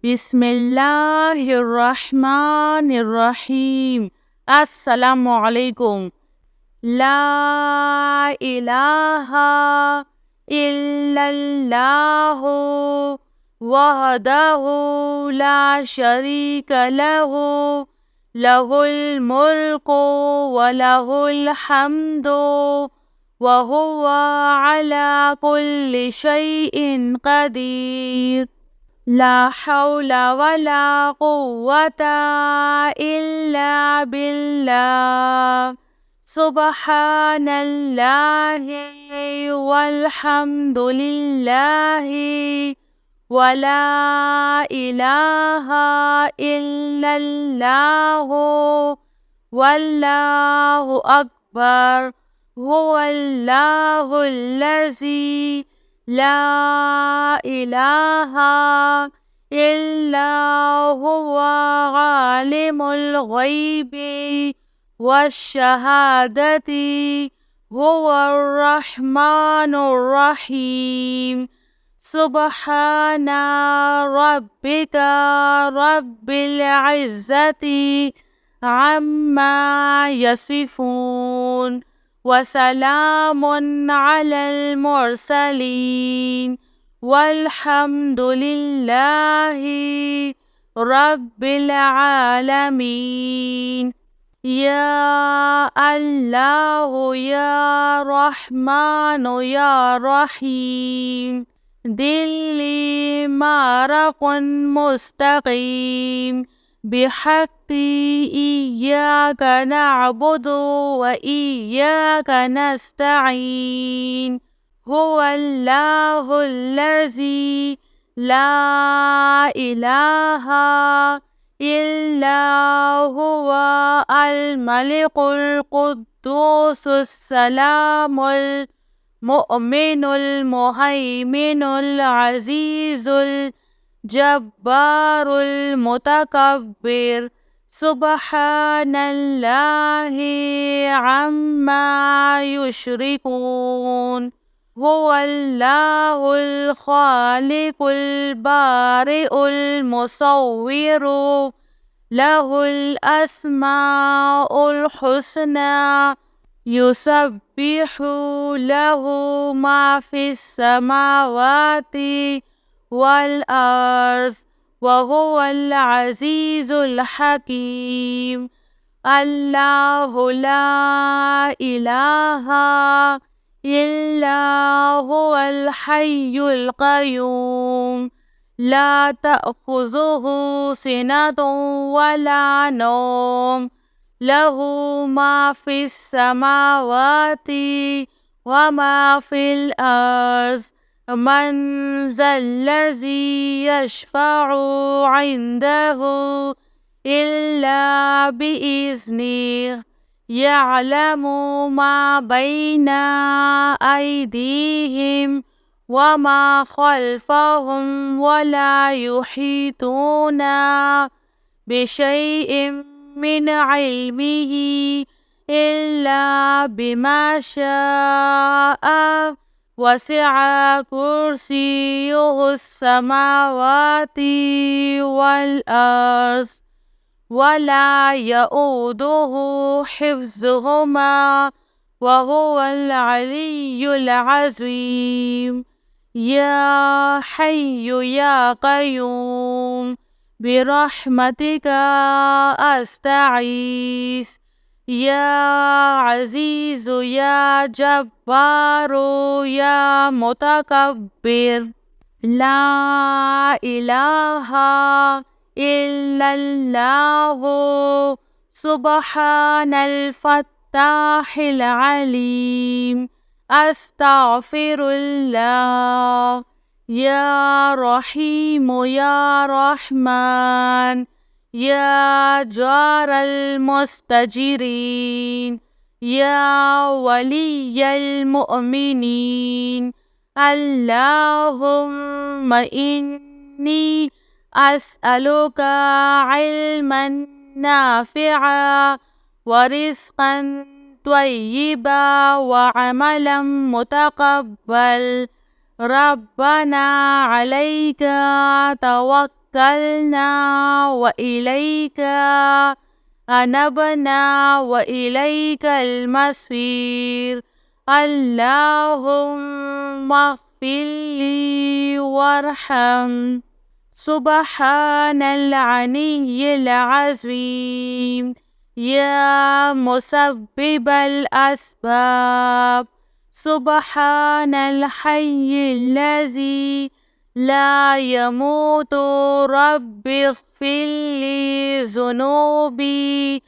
बिस्मिल्लाहिर्रहमानिर्रहीम। अस्सलामु अलैकुम। ला इलाहा इल्लल्लाहु वहदहु ला शरीक लहु लहुल मुल्कु व लहुल हम्दु व हुवा अला कुल्लि शैइन कदीर। ला हौला वला कुव्वता इल्ला बिल्लाह। सुब्हानल्लाहि वल्हम्दुलिल्लाहि वला इलाहा इल्लल्लाहु वल्लाहु अकबर। हुवल्लाहुल्लज़ी ला इलाहा इल्ला हुवा आलिमुल गैबि वश्शहादति हुवर रहमानुर रहीम। सुब्हाना रब्बिका रब्बिल इज़्ज़ति अम्मा यसिफून वसलामुन अलल मुरसलीन वल्हम्दुलिल्लाहि रब्बिल आलमीन। या अल्लाहु या रहमानु या रहीम। दिल्ली मारकुन मुस्तकीम बिहक्की इय्याका नअबुदु व इय्याका नस्तईन। हुवल्लाहुल्लज़ी ला इलाहा इल्ला हुवा अल मलिकुल कुद्दूसुस सलामुल मुअमिनुल मुहैमिनुल अज़ीज़ुल जब्बारुल मुतकब्बिर। सुब्हानल्लाहि अम्मा युश्रिकून। हुवल्लाहुल खालिकुल बारिउल मुसव्विरु लहुल अस्माउल हुस्ना युसब्बिहु लहु मा फिस समावाति वल अर्ज़ व हुवल अज़ीज़ुल हकीम। अल्लाहु ला इलाहा इल्ला हुवल हय्युल क़य्यूम ला तअख़ुज़ुहु सिनतुन वला नौम लहु मा फिस समावाति व मा फिल अर्ज़। मन ज़ल्लज़ी यशफ़अु इंदहु इल्ला बिइज़्निहि। यअलमु मा बैना अयदीहिम व मा खल्फ़हुम वला युहीतूना बिशैइन मिन इल्मिही इल्ला बिमा शाअ। वसिअ कुर्सियुहुस समावाति वल अर्ज़ वला यऊदुहु हिफ्ज़ुहुमा व हुवल अलिय्युल अज़ीम। या हय्यु या क़य्यूम बिरहमतिका अस्तगीस। या अज़ीज़ु या जब्बारु या मुतकब्बिर। ला इलाहा इल्लल्लाहु सुब्हानल फ़त्ताहिल अलीम। अस्तग़फ़िरुल्लाह। या रहीमु या रहमान या जारल मुस्तजिरीन या वलिय्यल मुअमिनीन। अल्लाहुम्मा इन्नी अस्अलुका इल्मन नाफ़िअ व रिज़्क़न त्वय्यिबा व अमलन मुतक़ब्बल। रब्बना अलैका तवक्कलना توكلنا وإليك أنبنا وإليك المصير. اللهم اغفر لي وارحم. سبحان العلي العظيم. يا مسبب الأسباب. سبحان الحي الذي لا يموت. رب اغفر لي ذنوبي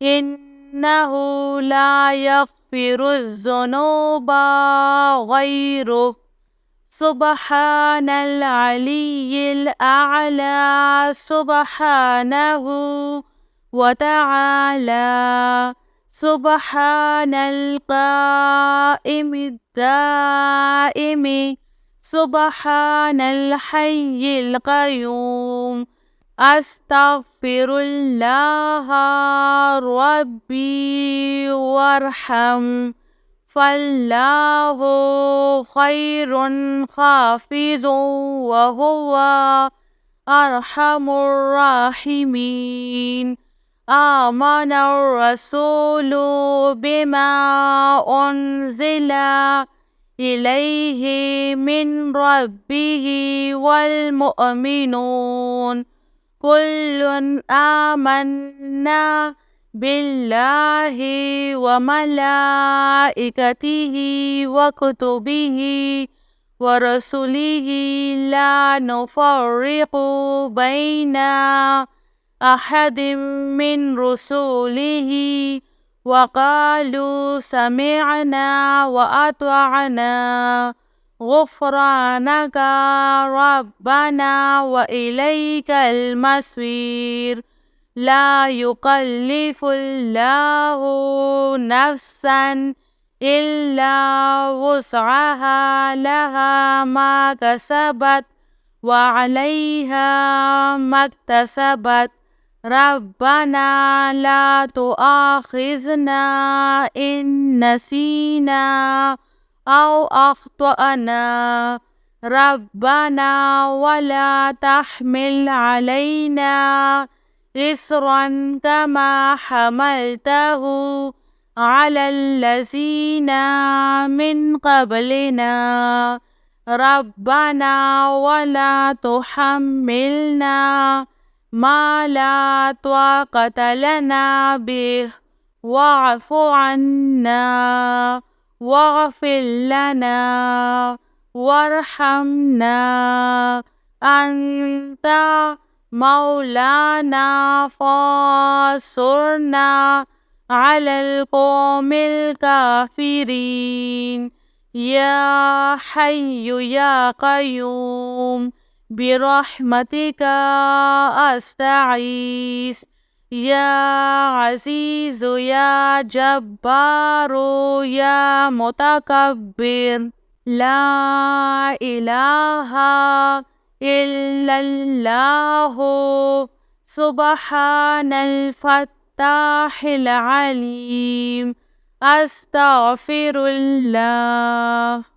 إنه لا يغفر الذنوب غيرك. سبحان العلي الأعلى سبحانه وتعالى. سبحان القائم الدائم. سبحان الحي القيوم. أستغفر الله ربي وارحم. فالله خير حافظ وهو أرحم الراحمين. آمن الرسول بما أنزل إليه من ربه والمؤمنون كل آمنا بالله وملائكته وكتبه ورسله لا نفرق بين أحد من رسله وقالوا سمعنا وأطعنا غفرانك ربنا وإليك المصير. لا يكلف الله نفسا إلا وسعها لها ما كسبت وعليها ما اكتسبت. ربنا لا تؤاخذنا إن نسينا أو أخطأنا. ربنا ولا تحمل علينا إصرا كما حملته على الذين من قبلنا. ربنا ولا تحملنا ما لا طاقة لنا به واعف عنا واغفر لنا وارحمنا. أنت مولانا فانصرنا على القوم الكافرين. يا حي يا قيوم برحمتك أستغيث. يا عزيز يا جبار يا متكبر. لا إله إلا الله. سبحان الفتاح العليم. أستغفر الله.